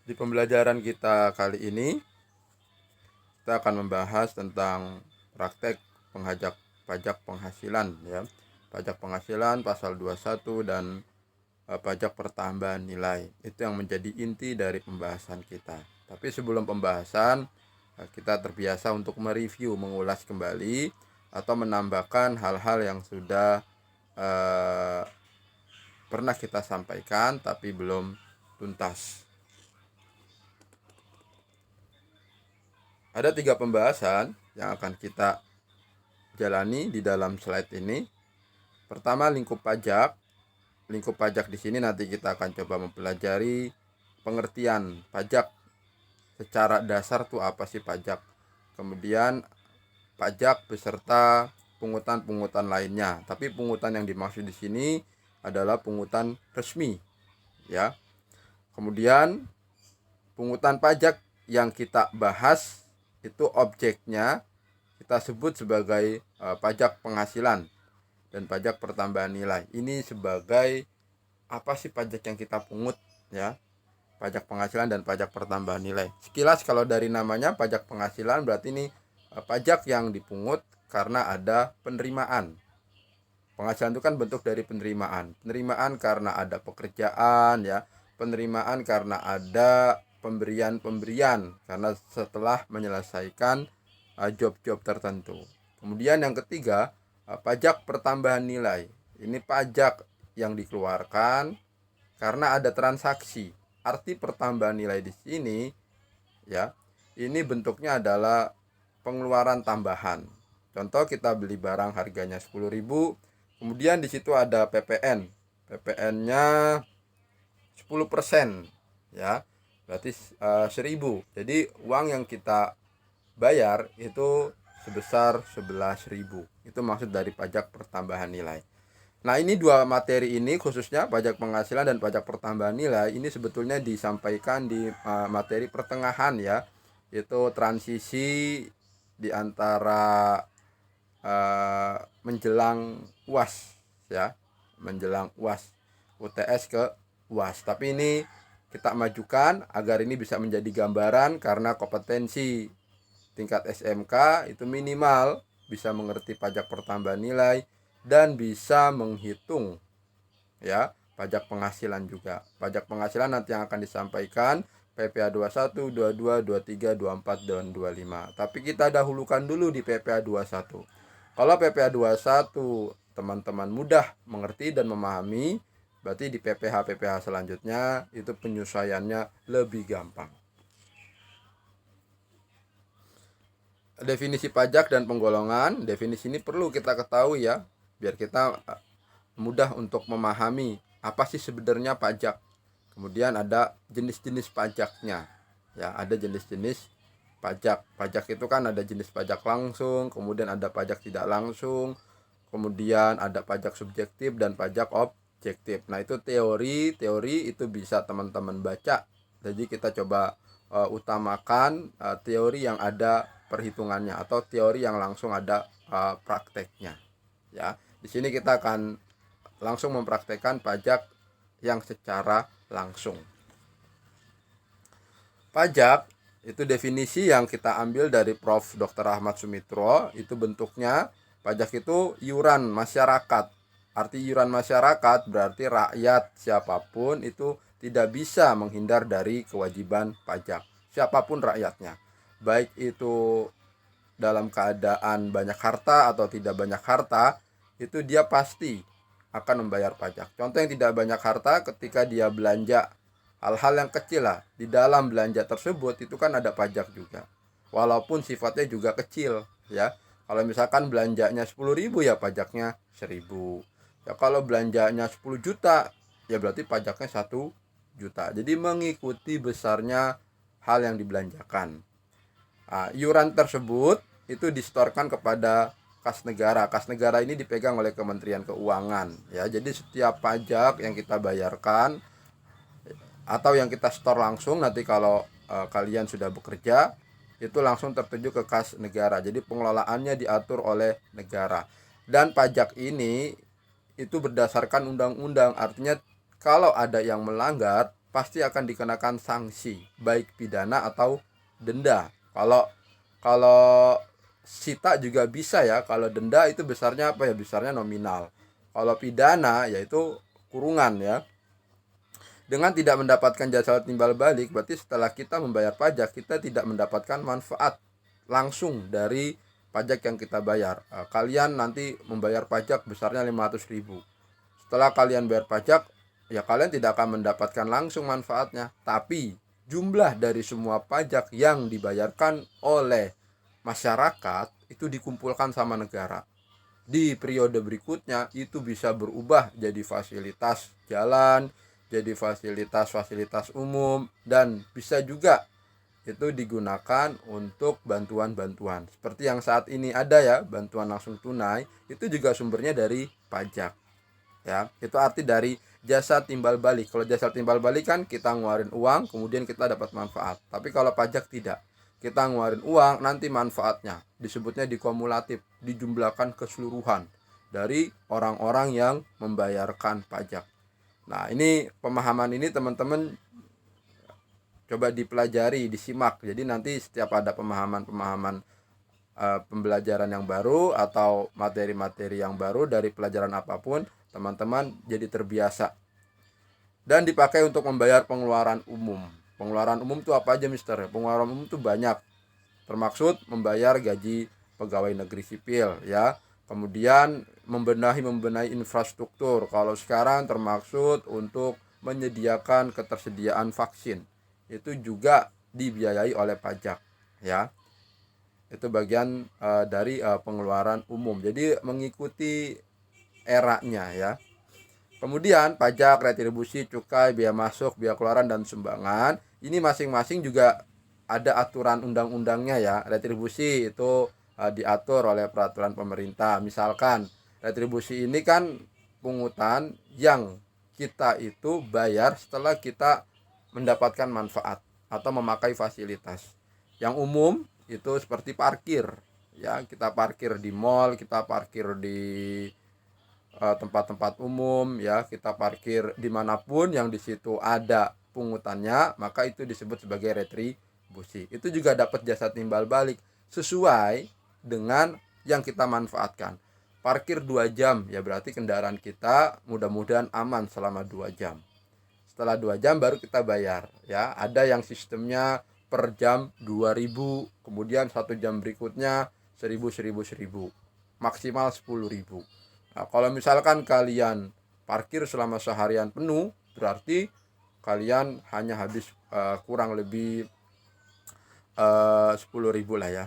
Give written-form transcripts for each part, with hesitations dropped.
Di pembelajaran kita kali ini, kita akan membahas tentang praktek pajak penghasilan ya. Pajak penghasilan pasal 21 dan pajak pertambahan nilai. Itu yang menjadi inti dari pembahasan kita. Tapi sebelum pembahasan, kita terbiasa untuk mereview, mengulas kembali atau menambahkan hal-hal yang sudah pernah kita sampaikan tapi belum tuntas. Ada 3 pembahasan yang akan kita jalani di dalam slide ini. Pertama, lingkup pajak. Lingkup pajak di sini nanti kita akan coba mempelajari pengertian pajak secara dasar tuh apa sih pajak. Kemudian pajak beserta pungutan-pungutan lainnya. Tapi pungutan yang dimaksud di sini adalah pungutan resmi, ya. Kemudian pungutan pajak yang kita bahas itu objeknya kita sebut sebagai pajak penghasilan dan pajak pertambahan nilai. Ini sebagai apa sih pajak yang kita pungut ya? Pajak penghasilan dan pajak pertambahan nilai. Sekilas kalau dari namanya pajak penghasilan berarti ini pajak yang dipungut karena ada penerimaan. Penghasilan itu kan bentuk dari penerimaan. Penerimaan karena ada pekerjaan ya, penerimaan karena ada pemberian-pemberian karena setelah menyelesaikan job-job tertentu. Kemudian yang ketiga, pajak pertambahan nilai. Ini pajak yang dikeluarkan karena ada transaksi. Arti pertambahan nilai di sini ya, ini bentuknya adalah pengeluaran tambahan. Contoh kita beli barang harganya 10.000, kemudian di situ ada PPN. PPN-nya 10% ya. Berarti 1.000. Jadi uang yang kita bayar itu sebesar 11.000. Itu maksud dari pajak pertambahan nilai. Nah, ini dua materi ini khususnya pajak penghasilan dan pajak pertambahan nilai ini sebetulnya disampaikan di materi pertengahan ya. Itu transisi di antara menjelang UAS ya. Menjelang UAS. UTS ke UAS. Tapi ini kita majukan agar ini bisa menjadi gambaran karena kompetensi tingkat SMK itu minimal bisa mengerti pajak pertambahan nilai dan bisa menghitung ya pajak penghasilan juga. Pajak penghasilan nanti yang akan disampaikan PPh 21, 22, 23, 24 dan 25. Tapi kita dahulukan dulu di PPh 21. Kalau PPh 21 teman-teman mudah mengerti dan memahami, berarti di PPh selanjutnya itu penyesuaiannya lebih gampang. Definisi pajak dan penggolongan, definisi ini perlu kita ketahui ya, biar kita mudah untuk memahami apa sih sebenarnya pajak. Kemudian ada jenis-jenis pajaknya. Ya, ada jenis-jenis pajak. Pajak itu kan ada jenis pajak langsung, kemudian ada pajak tidak langsung, kemudian ada pajak subjektif dan pajak objektif. Nah, itu teori itu bisa teman-teman baca. Jadi kita coba utamakan teori yang ada perhitungannya atau teori yang langsung ada prakteknya. Ya, di sini kita akan langsung mempraktekkan pajak yang secara langsung. Pajak itu definisi yang kita ambil dari Prof. Dr. Ahmad Sumitro. Itu bentuknya pajak itu iuran masyarakat. Arti iuran masyarakat berarti rakyat siapapun itu tidak bisa menghindar dari kewajiban pajak. Siapapun rakyatnya. Baik itu dalam keadaan banyak harta atau tidak banyak harta, itu dia pasti akan membayar pajak. Contoh yang tidak banyak harta ketika dia belanja hal-hal yang kecil lah, di dalam belanja tersebut itu kan ada pajak juga. Walaupun sifatnya juga kecil ya. Kalau misalkan belanjanya 10.000 ya pajaknya 1.000. Ya kalau belanjanya 10 juta ya berarti pajaknya 1 juta. Jadi mengikuti besarnya hal yang dibelanjakan. Iuran tersebut itu disetorkan kepada kas negara. Kas negara ini dipegang oleh Kementerian Keuangan ya. Jadi setiap pajak yang kita bayarkan atau yang kita store langsung nanti kalau kalian sudah bekerja itu langsung tertuju ke kas negara. Jadi pengelolaannya diatur oleh negara. Dan pajak ini itu berdasarkan undang-undang. Artinya kalau ada yang melanggar pasti akan dikenakan sanksi, baik pidana atau denda. Kalau sita juga bisa ya. Kalau denda itu besarnya apa ya? Besarnya nominal. Kalau pidana yaitu kurungan ya. Dengan tidak mendapatkan jasa timbal balik, berarti setelah kita membayar pajak, kita tidak mendapatkan manfaat langsung dari pajak yang kita bayar. Kalian nanti membayar pajak besarnya 500.000. Setelah kalian bayar pajak, ya kalian tidak akan mendapatkan langsung manfaatnya. Tapi jumlah dari semua pajak yang dibayarkan oleh masyarakat itu dikumpulkan sama negara. Di periode berikutnya itu bisa berubah jadi fasilitas jalan, jadi fasilitas umum, dan bisa juga itu digunakan untuk bantuan-bantuan. Seperti yang saat ini ada ya, bantuan langsung tunai, itu juga sumbernya dari pajak. Ya, itu arti dari jasa timbal balik. Kalau jasa timbal balik kan kita ngeluarin uang, kemudian kita dapat manfaat. Tapi kalau pajak tidak. Kita ngeluarin uang, nanti manfaatnya disebutnya dikumulatif, dijumlahkan keseluruhan dari orang-orang yang membayarkan pajak. Nah, ini pemahaman ini teman-teman coba dipelajari, disimak. Jadi nanti setiap ada pemahaman-pemahaman pembelajaran yang baru atau materi-materi yang baru dari pelajaran apapun, teman-teman jadi terbiasa. Dan dipakai untuk membayar pengeluaran umum. Pengeluaran umum itu apa aja, Mister? Pengeluaran umum itu banyak. Termaksud membayar gaji pegawai negeri sipil ya. Kemudian membenahi infrastruktur. Kalau sekarang termaksud untuk menyediakan ketersediaan vaksin. Itu juga dibiayai oleh pajak ya. Itu bagian dari pengeluaran umum. Jadi mengikuti eranya ya. Kemudian pajak, retribusi, cukai, biaya masuk, biaya keluaran, dan sumbangan. Ini masing-masing juga ada aturan undang-undangnya ya. Retribusi itu diatur oleh peraturan pemerintah. Misalkan retribusi ini kan pungutan yang kita itu bayar setelah kita mendapatkan manfaat atau memakai fasilitas. Yang umum itu seperti parkir ya. Kita parkir di mall, kita parkir di tempat-tempat umum ya, kita parkir dimanapun yang di situ ada pungutannya, maka itu disebut sebagai retribusi. Itu juga dapat jasa timbal balik sesuai dengan yang kita manfaatkan. Parkir 2 jam ya berarti kendaraan kita mudah-mudahan aman selama 2 jam. Setelah 2 jam baru kita bayar ya. Ada yang sistemnya per jam 2.000, kemudian 1 jam berikutnya 1.000, maksimal 10.000. Nah, kalau misalkan kalian parkir selama seharian penuh, berarti kalian hanya habis kurang lebih 10.000 lah ya.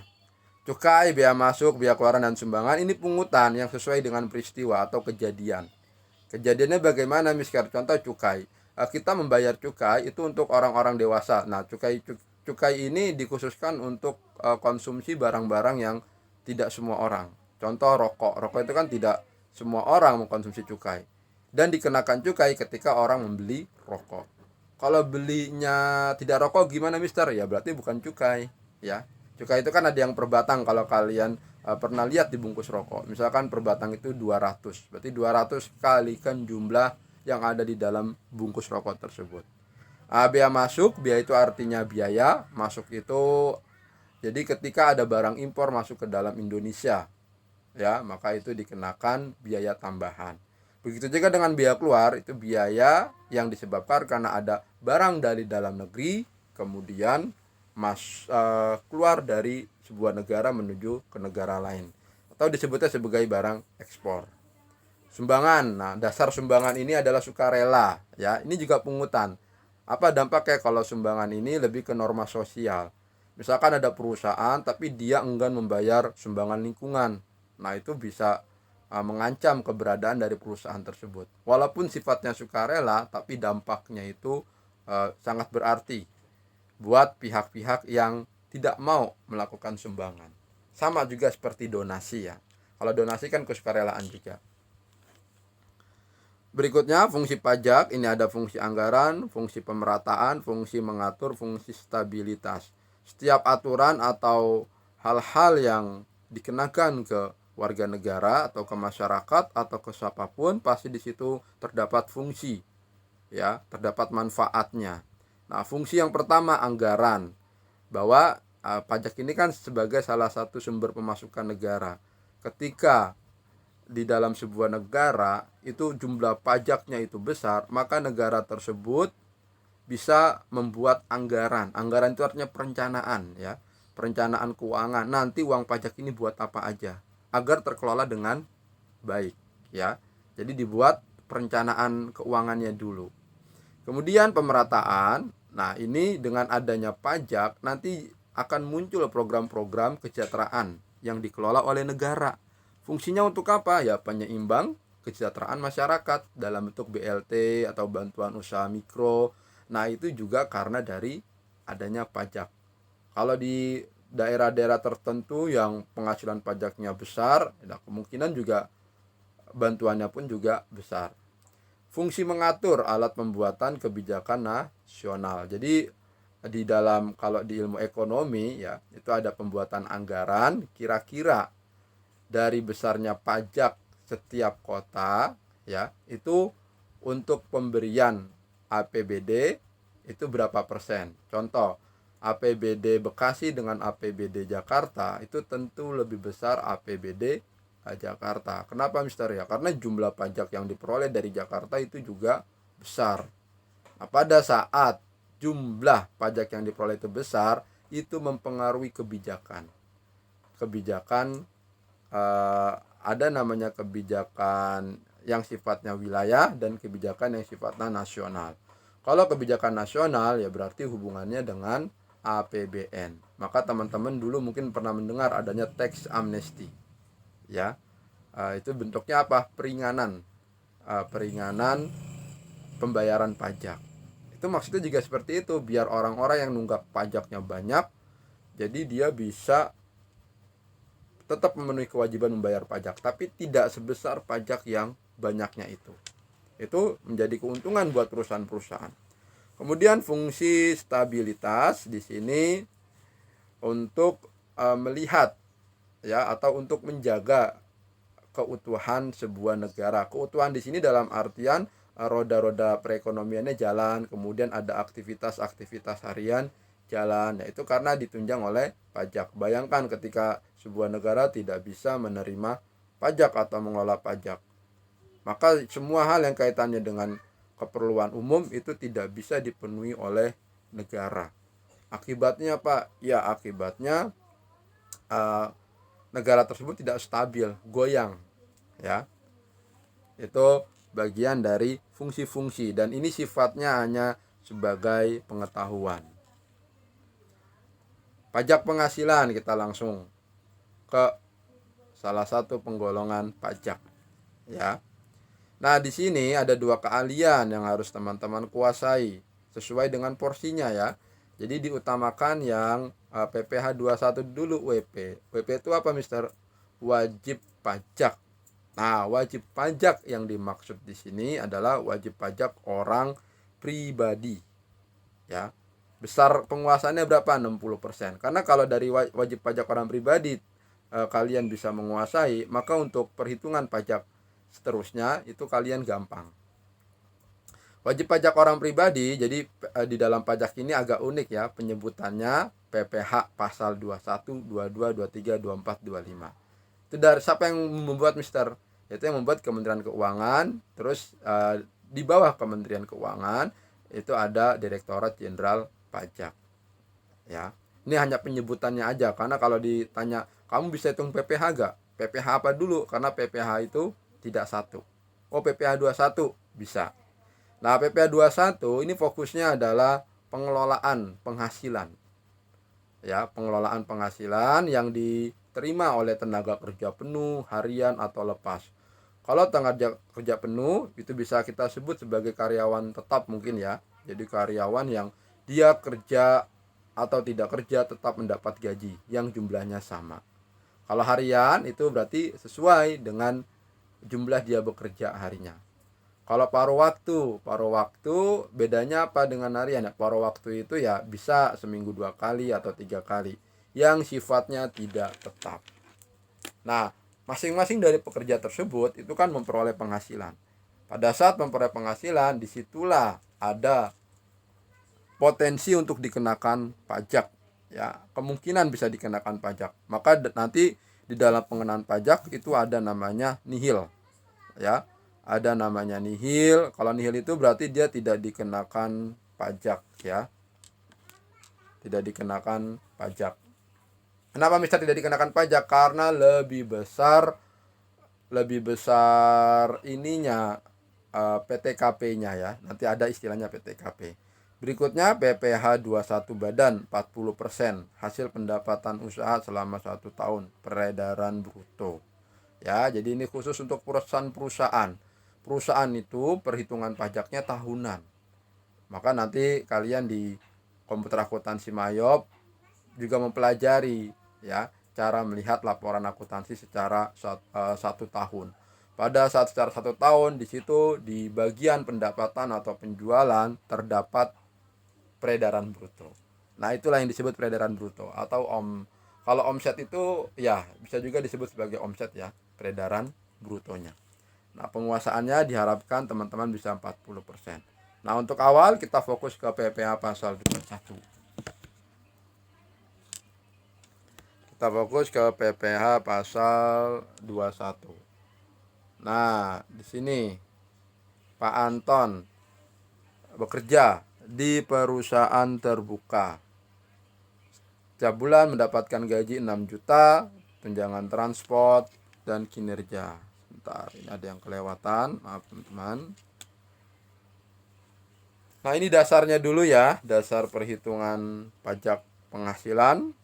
Cukai, biaya masuk, biaya keluaran, dan sumbangan ini pungutan yang sesuai dengan peristiwa atau kejadian. Kejadiannya bagaimana, Mister? Contoh cukai. Kita membayar cukai itu untuk orang-orang dewasa. Nah, cukai ini dikhususkan untuk konsumsi barang-barang yang tidak semua orang. Contoh rokok. Rokok itu kan tidak semua orang mengkonsumsi cukai. Dan dikenakan cukai ketika orang membeli rokok. Kalau belinya tidak rokok gimana, Mister? Ya berarti bukan cukai ya. Cukai itu kan ada yang per batang. Kalau kalian pernah lihat di bungkus rokok, misalkan per batang itu 200. Berarti 200 kalikan jumlah yang ada di dalam bungkus rokok tersebut. Biaya masuk, biaya itu artinya biaya. Masuk itu jadi ketika ada barang impor masuk ke dalam Indonesia ya, maka itu dikenakan biaya tambahan. Begitu juga dengan biaya keluar, itu biaya yang disebabkan karena ada barang dari dalam negeri kemudian keluar dari sebuah negara menuju ke negara lain, atau disebutnya sebagai barang ekspor. Sumbangan. Nah, dasar sumbangan ini adalah sukarela ya. Ini juga pungutan. Apa dampaknya kalau sumbangan ini lebih ke norma sosial? Misalkan ada perusahaan tapi dia enggan membayar sumbangan lingkungan. Nah, itu bisa mengancam keberadaan dari perusahaan tersebut. Walaupun sifatnya sukarela, tapi dampaknya itu sangat berarti buat pihak-pihak yang tidak mau melakukan sumbangan. Sama juga seperti donasi ya. Kalau donasi kan kesukarelaan juga. Berikutnya fungsi pajak. Ini ada fungsi anggaran, fungsi pemerataan, fungsi mengatur, fungsi stabilitas. Setiap aturan atau hal-hal yang dikenakan ke warga negara atau ke masyarakat atau ke siapapun pasti di situ terdapat fungsi. ya, terdapat manfaatnya. Nah, fungsi yang pertama anggaran, bahwa pajak ini kan sebagai salah satu sumber pemasukan negara. Ketika di dalam sebuah negara itu jumlah pajaknya itu besar, maka negara tersebut bisa membuat anggaran. Anggaran itu artinya perencanaan, ya. Perencanaan keuangan. Nanti uang pajak ini buat apa aja agar terkelola dengan baik, ya. Jadi dibuat perencanaan keuangannya dulu. Kemudian pemerataan. Nah, ini dengan adanya pajak nanti akan muncul program-program kesejahteraan yang dikelola oleh negara. Fungsinya untuk apa? Ya, penyeimbang kesejahteraan masyarakat dalam bentuk BLT atau bantuan usaha mikro. Nah, itu juga karena dari adanya pajak. Kalau di daerah-daerah tertentu yang penghasilan pajaknya besar, nah kemungkinan juga bantuannya pun juga besar. Fungsi mengatur alat pembuatan kebijakan nasional. Jadi di dalam, kalau di ilmu ekonomi ya, itu ada pembuatan anggaran kira-kira dari besarnya pajak setiap kota, ya, itu untuk pemberian APBD itu berapa persen. Contoh, APBD Bekasi dengan APBD Jakarta itu tentu lebih besar APBD Jakarta. Kenapa, Mister? Ya, karena jumlah pajak yang diperoleh dari Jakarta itu juga besar. Nah, pada saat jumlah pajak yang diperoleh itu besar, itu mempengaruhi kebijakan. Kebijakan ada namanya kebijakan yang sifatnya wilayah dan kebijakan yang sifatnya nasional. Kalau kebijakan nasional ya berarti hubungannya dengan APBN. Maka teman-teman dulu mungkin pernah mendengar adanya tax amnesty, ya. Itu bentuknya apa? Peringanan pembayaran pajak. Itu maksudnya juga seperti itu, biar orang-orang yang nunggak pajaknya banyak, jadi dia bisa tetap memenuhi kewajiban membayar pajak, tapi tidak sebesar pajak yang banyaknya itu. Itu menjadi keuntungan buat perusahaan-perusahaan. Kemudian fungsi stabilitas di sini untuk melihat, ya, atau untuk menjaga keutuhan sebuah negara. Keutuhan di sini dalam artian roda-roda perekonomiannya jalan, kemudian ada aktivitas-aktivitas harian jalan. Nah, itu karena ditunjang oleh pajak. Bayangkan ketika sebuah negara tidak bisa menerima pajak atau mengelola pajak, maka semua hal yang kaitannya dengan keperluan umum itu tidak bisa dipenuhi oleh negara. Akibatnya apa? Ya, akibatnya negara tersebut tidak stabil, goyang, ya. Itu bagian dari fungsi-fungsi, dan ini sifatnya hanya sebagai pengetahuan. Pajak penghasilan, kita langsung ke salah satu penggolongan pajak, ya. Nah, di sini ada dua keahlian yang harus teman-teman kuasai sesuai dengan porsinya, ya. Jadi diutamakan yang PPh 21 dulu, WP. WP itu apa, Mister? Wajib pajak. Nah, wajib pajak yang dimaksud di sini adalah wajib pajak orang pribadi, ya. Besar penguasaannya berapa? 60%. Karena kalau dari wajib pajak orang pribadi kalian bisa menguasai, maka untuk perhitungan pajak seterusnya itu kalian gampang. Wajib pajak orang pribadi, jadi di dalam pajak ini agak unik, ya, penyebutannya PPh pasal 21, 22, 23, 24, 25. Itu dari siapa yang membuat, Mister? Itu yang membuat Kementerian Keuangan. Terus di bawah Kementerian Keuangan itu ada Direktorat Jenderal Pajak, ya. Ini hanya penyebutannya aja, karena kalau ditanya kamu bisa hitung PPh gak? PPh apa dulu? Karena PPh itu tidak satu. Oh, PPh 21 bisa. Nah, PPh 21 ini fokusnya adalah pengelolaan penghasilan, ya, pengelolaan penghasilan yang diterima oleh tenaga kerja penuh, harian atau lepas. Kalau tenaga kerja penuh itu bisa kita sebut sebagai karyawan tetap mungkin, ya. Jadi karyawan yang dia kerja atau tidak kerja tetap mendapat gaji yang jumlahnya sama. Kalau harian itu berarti sesuai dengan jumlah dia bekerja harinya. Kalau paruh waktu bedanya apa dengan harian? Ya, paruh waktu itu ya bisa seminggu 2 kali atau 3 kali yang sifatnya tidak tetap. Nah, masing-masing dari pekerja tersebut itu kan memperoleh penghasilan. Pada saat memperoleh penghasilan, disitulah ada potensi untuk dikenakan pajak, ya, kemungkinan bisa dikenakan pajak. Maka nanti di dalam pengenaan pajak itu ada namanya nihil, ya, ada namanya nihil. Kalau nihil itu berarti dia tidak dikenakan pajak, ya, tidak dikenakan pajak. Kenapa Mister tidak dikenakan pajak? Karena lebih besar ininya, PTKP-nya, ya. Nanti ada istilahnya PTKP. Berikutnya PPh 21 badan 40% hasil pendapatan usaha selama 1 tahun peredaran bruto. Ya, jadi ini khusus untuk perusahaan-perusahaan. Perusahaan itu perhitungan pajaknya tahunan. Maka nanti kalian di komputer akuntansi Mayop juga mempelajari, ya, cara melihat laporan akuntansi secara 1 tahun. Pada saat secara 1 tahun, di situ di bagian pendapatan atau penjualan terdapat peredaran bruto. Nah, itulah yang disebut peredaran bruto atau kalau omset itu ya bisa juga disebut sebagai omset, ya, peredaran brutonya. Nah, penguasaannya diharapkan teman-teman bisa 40%. Nah, untuk awal kita fokus ke PPh pasal 21. Kita fokus ke PPh pasal 21. Nah, di sini Pak Anton bekerja di perusahaan terbuka. Setiap bulan mendapatkan gaji 6 juta, tunjangan transport, dan kinerja. Sebentar, ini ada yang kelewatan, maaf teman-teman. Nah, ini dasarnya dulu, ya, dasar perhitungan pajak penghasilan.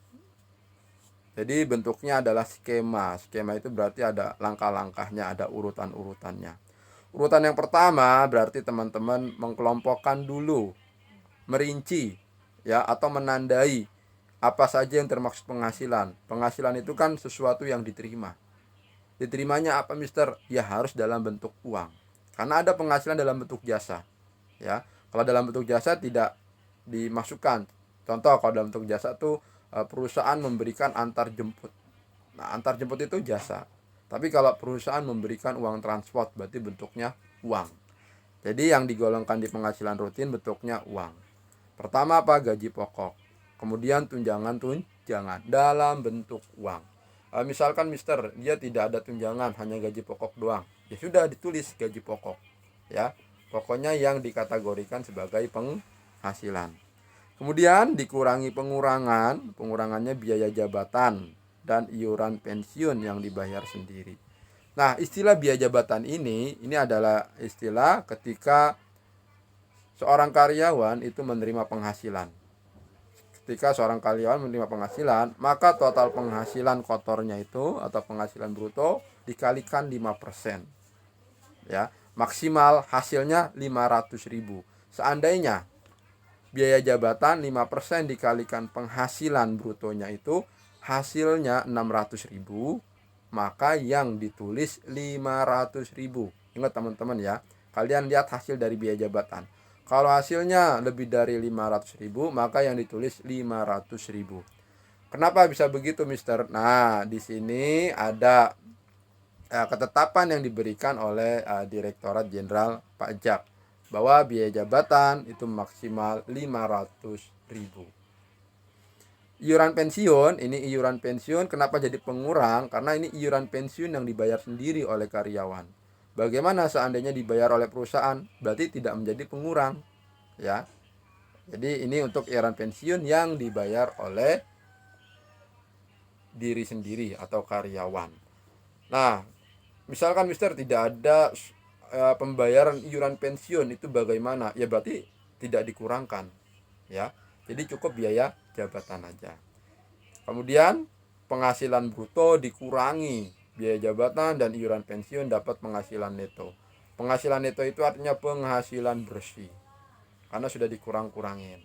Jadi bentuknya adalah skema. Skema itu berarti ada langkah-langkahnya, ada urutan-urutannya. Urutan yang pertama berarti teman-teman mengkelompokkan dulu, merinci, ya, atau menandai apa saja yang termaksud penghasilan. Penghasilan itu kan sesuatu yang diterima. Diterimanya apa, Mister? Ya, harus dalam bentuk uang. Karena ada penghasilan dalam bentuk jasa, ya. Kalau dalam bentuk jasa tidak dimasukkan. Contoh, kalau dalam bentuk jasa tuh perusahaan memberikan antar jemput. Nah, antar jemput itu jasa. Tapi kalau perusahaan memberikan uang transport berarti bentuknya uang. Jadi yang digolongkan di penghasilan rutin bentuknya uang. Pertama apa? Gaji pokok. Kemudian tunjangan dalam bentuk uang. Misalkan Mister, dia tidak ada tunjangan, hanya gaji pokok doang. Ya sudah, ditulis gaji pokok, ya. Pokoknya yang dikategorikan sebagai penghasilan. Kemudian dikurangi pengurangannya biaya jabatan dan iuran pensiun yang dibayar sendiri. Nah, istilah biaya jabatan ini adalah istilah ketika seorang karyawan itu menerima penghasilan. Ketika seorang karyawan menerima penghasilan, maka total penghasilan kotornya itu atau penghasilan bruto dikalikan 5%. Ya, maksimal hasilnya 500.000. Seandainya biaya jabatan 5% dikalikan penghasilan brutonya itu hasilnya 600.000, maka yang ditulis 500.000. Ingat teman-teman, ya, kalian lihat hasil dari biaya jabatan. Kalau hasilnya lebih dari 500.000, maka yang ditulis 500.000. Kenapa bisa begitu, Mister? Nah, di sini ada ketetapan yang diberikan oleh Direktorat Jenderal Pajak bahwa biaya jabatan itu maksimal 500.000. Iuran pensiun, ini iuran pensiun kenapa jadi pengurang? Karena ini iuran pensiun yang dibayar sendiri oleh karyawan. Bagaimana seandainya dibayar oleh perusahaan? Berarti tidak menjadi pengurang, ya. Jadi ini untuk iuran pensiun yang dibayar oleh diri sendiri atau karyawan. Nah, misalkan Mister tidak ada pembayaran iuran pensiun, itu bagaimana? Ya berarti tidak dikurangkan, ya. Jadi cukup biaya jabatan aja. Kemudian penghasilan bruto dikurangi biaya jabatan dan iuran pensiun, dapat penghasilan neto. Penghasilan neto itu artinya penghasilan bersih karena sudah dikurang-kurangin.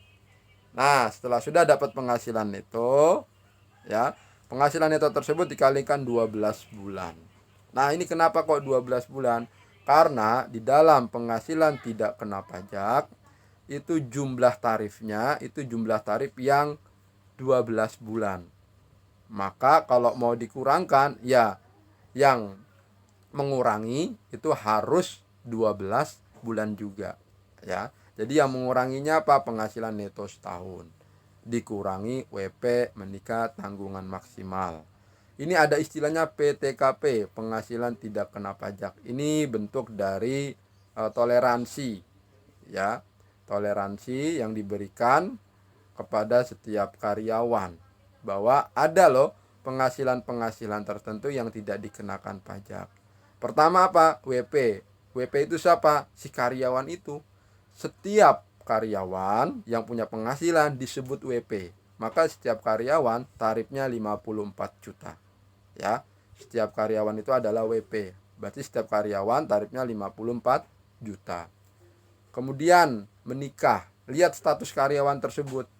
Nah, setelah sudah dapat penghasilan neto, ya, penghasilan neto tersebut dikalikan 12 bulan. Nah, ini kenapa kok 12 bulan? Karena di dalam penghasilan tidak kena pajak, itu jumlah tarifnya, itu jumlah tarif yang 12 bulan. Maka kalau mau dikurangkan, ya yang mengurangi itu harus 12 bulan juga, ya. Jadi yang menguranginya apa? Penghasilan neto setahun dikurangi WP menikah tanggungan maksimal. Ini ada istilahnya PTKP, penghasilan tidak kena pajak. Ini bentuk dari toleransi, ya. Toleransi yang diberikan kepada setiap karyawan bahwa ada loh penghasilan-penghasilan tertentu yang tidak dikenakan pajak. Pertama apa? WP. WP itu siapa? Si karyawan itu. Setiap karyawan yang punya penghasilan disebut WP. Maka setiap karyawan tarifnya 54 juta. Ya. Setiap karyawan itu adalah WP. Berarti setiap karyawan tarifnya 54 juta. Kemudian menikah. Lihat status karyawan tersebut.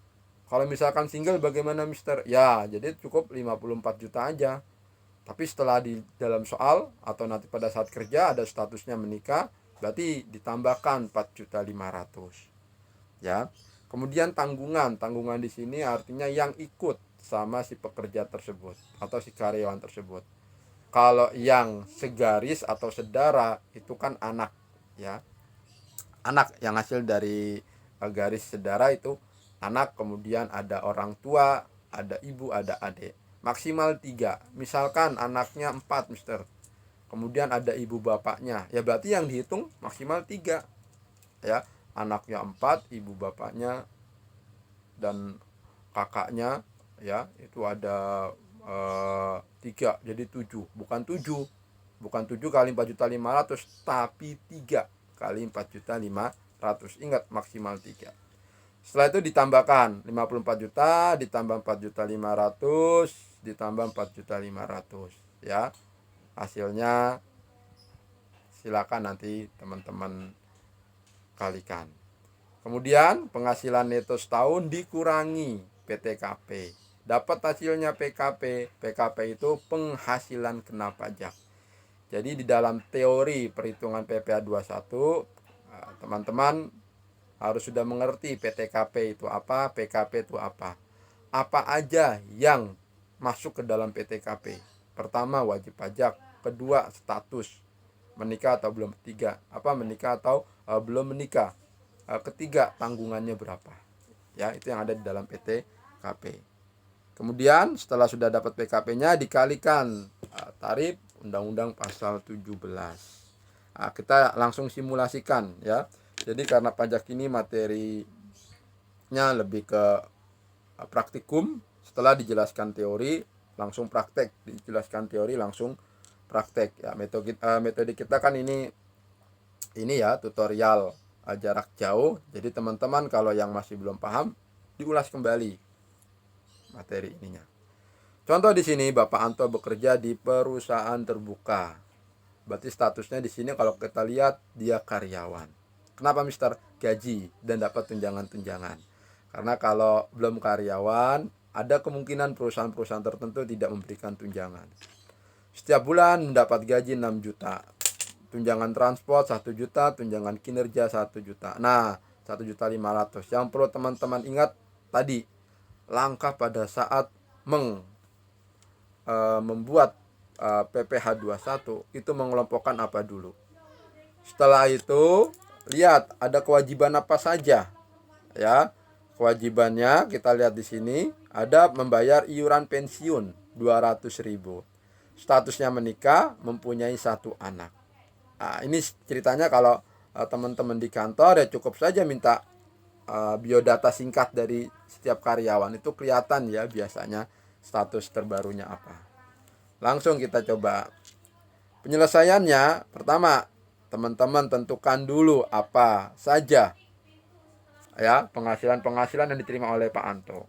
Kalau misalkan single bagaimana Mister? Ya, jadi cukup 54 juta aja. Tapi setelah di dalam soal atau nanti pada saat kerja ada statusnya menikah, berarti ditambahkan 4.500.000. Ya. Kemudian tanggungan di sini artinya yang ikut sama si pekerja tersebut atau si karyawan tersebut. Kalau yang segaris atau sedara itu kan anak, ya. Anak yang hasil dari garis sedara itu anak, kemudian ada orang tua, ada ibu, ada adik. Maksimal 3. Misalkan anaknya 4 Mister. Kemudian ada ibu bapaknya. Ya berarti yang dihitung maksimal 3. Ya, anaknya 4, ibu bapaknya dan kakaknya ya, itu ada 3. Jadi 7. Bukan 7. Bukan 7 kali 4.500.000, tapi 3 kali 4.500.000. Ingat maksimal 3. Setelah itu ditambahkan 54 juta ditambah 4.500.000 ditambah 4.500.000, ya. Hasilnya silakan nanti teman-teman kalikan. Kemudian penghasilan neto setahun dikurangi PTKP. Dapat hasilnya PKP. PKP itu penghasilan kena pajak. Jadi di dalam teori perhitungan PPh 21 teman-teman harus sudah mengerti PTKP itu apa, PKP itu apa. Apa aja yang masuk ke dalam PTKP? Pertama wajib pajak, kedua status menikah atau belum, ketiga apa menikah atau belum menikah, ketiga tanggungannya berapa. Ya, itu yang ada di dalam PTKP. Kemudian setelah sudah dapat PKP-nya dikalikan tarif Undang-Undang Pasal 17. Kita langsung simulasikan, ya. Jadi karena pajak ini materinya lebih ke praktikum, setelah dijelaskan teori langsung praktek, dijelaskan teori langsung praktek, ya. Metode kita kan ini ya tutorial jarak jauh. Jadi teman-teman kalau yang masih belum paham diulas kembali materi ininya. Contoh di sini Bapak Anto bekerja di perusahaan terbuka. Berarti statusnya di sini kalau kita lihat dia karyawan. Kenapa Mister? Gaji dan dapat tunjangan-tunjangan. Karena kalau belum karyawan, ada kemungkinan perusahaan-perusahaan tertentu tidak memberikan tunjangan. Setiap bulan mendapat gaji 6 juta. Tunjangan transport 1 juta, tunjangan kinerja 1 juta. Nah, 1.500.000. Yang perlu teman-teman ingat tadi, langkah pada saat membuat PPh 21 itu mengelompokkan apa dulu. Setelah itu lihat ada kewajiban apa saja, ya. Kewajibannya kita lihat di sini ada membayar iuran pensiun 200.000. Statusnya menikah, mempunyai 1 anak. Nah, ini ceritanya kalau teman-teman di kantor ya cukup saja minta biodata singkat dari setiap karyawan, itu kelihatan ya biasanya status terbarunya apa. Langsung kita coba. Penyelesaiannya, pertama, teman-teman tentukan dulu apa saja ya penghasilan yang diterima oleh Pak Anto.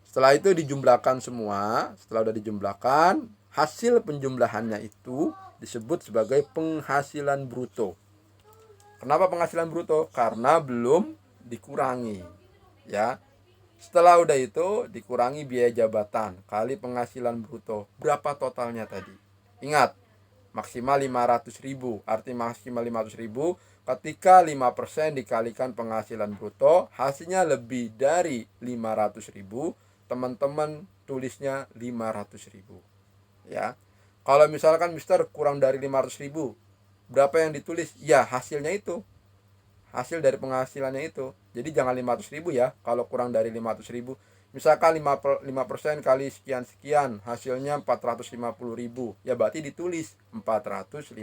Setelah itu dijumlahkan semua. Setelah sudah dijumlahkan, hasil penjumlahannya itu disebut sebagai penghasilan bruto. Kenapa penghasilan bruto? Karena belum dikurangi, ya. Setelah udah itu dikurangi biaya jabatan kali penghasilan bruto. Berapa totalnya tadi? Ingat, maksimal 500.000. Arti maksimal 500.000 ketika 5% dikalikan penghasilan bruto, hasilnya lebih dari 500.000, teman-teman tulisnya 500.000. Ya. Kalau misalkan Mister kurang dari 500.000, Berapa yang ditulis? Ya, hasilnya itu. Hasil dari penghasilannya itu. Jadi jangan 500.000 ya. Kalau kurang dari 500.000, misalkan 5% kali sekian-sekian, hasilnya 450.000. Ya berarti ditulis 450.000.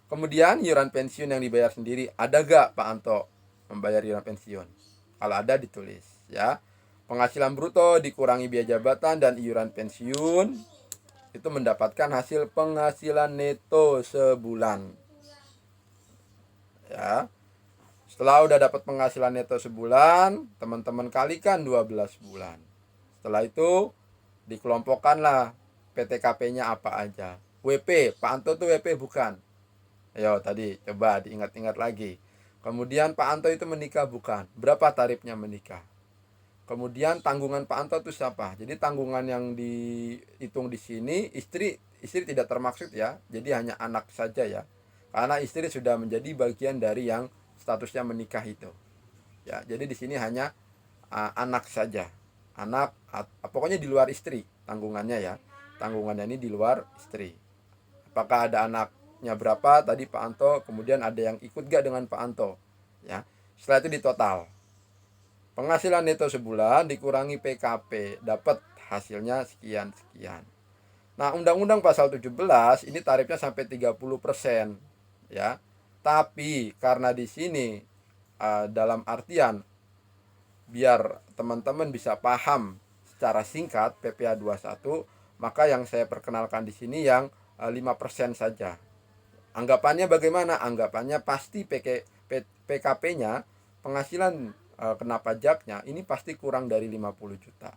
Kemudian iuran pensiun yang dibayar sendiri. Ada gak Pak Anto membayar iuran pensiun? Kalau ada ditulis ya. Penghasilan bruto dikurangi biaya jabatan dan iuran pensiun, itu mendapatkan hasil penghasilan neto sebulan. Ya. Setelah udah dapat penghasilan neto sebulan, teman-teman kalikan 12 bulan. Setelah itu dikelompokkanlah PTKP-nya apa aja. WP, Pak Anto tuh WP bukan? Ayo tadi coba diingat-ingat lagi. Kemudian Pak Anto itu menikah bukan? Berapa tarifnya menikah? Kemudian tanggungan Pak Anto itu siapa? Jadi tanggungan yang dihitung di sini istri tidak termaksud ya. Jadi hanya anak saja ya. Karena istri sudah menjadi bagian dari yang statusnya menikah itu. Ya, jadi di sini hanya anak saja. Anak pokoknya di luar istri tanggungannya ya. Tanggungannya ini di luar istri. Apakah ada anaknya berapa tadi Pak Anto, kemudian ada yang ikut gak dengan Pak Anto? Ya. Setelah itu ditotal. Penghasilan neto sebulan dikurangi PKP, dapat hasilnya sekian-sekian. Nah, Undang-Undang Pasal 17 ini tarifnya sampai 30%, ya. Tapi karena di sini dalam artian biar teman-teman bisa paham secara singkat PPh 21, maka yang saya perkenalkan di sini yang 5% saja. Anggapannya bagaimana? Anggapannya pasti PKP-nya, penghasilan kena pajaknya ini pasti kurang dari 50 juta.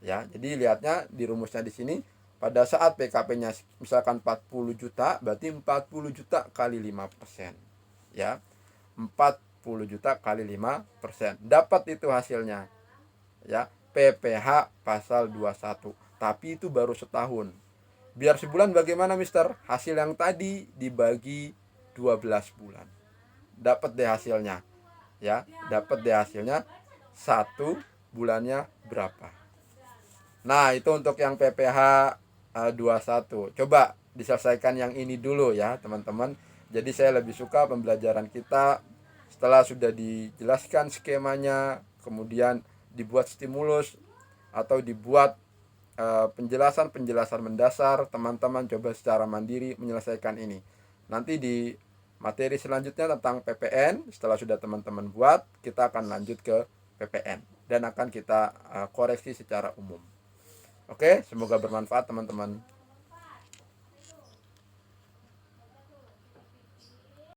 Ya, jadi lihatnya di rumusnya di sini pada saat PKP-nya misalkan 40 juta, berarti 40 juta kali 5%. Ya. 40 juta kali 5%. Dapat itu hasilnya. Ya, PPh pasal 21. Tapi itu baru setahun. Biar sebulan bagaimana Mister? Hasil yang tadi dibagi 12 bulan. Dapat deh hasilnya. Ya, dapat deh hasilnya. Satu bulannya berapa? Nah, itu untuk yang PPh 21. Coba diselesaikan yang ini dulu ya, teman-teman. Jadi saya lebih suka pembelajaran kita setelah sudah dijelaskan skemanya, kemudian dibuat stimulus atau dibuat penjelasan-penjelasan mendasar, teman-teman coba secara mandiri menyelesaikan ini. Nanti di materi selanjutnya tentang PPN, setelah sudah teman-teman buat, kita akan lanjut ke PPN dan akan kita koreksi secara umum. Oke, semoga bermanfaat teman-teman.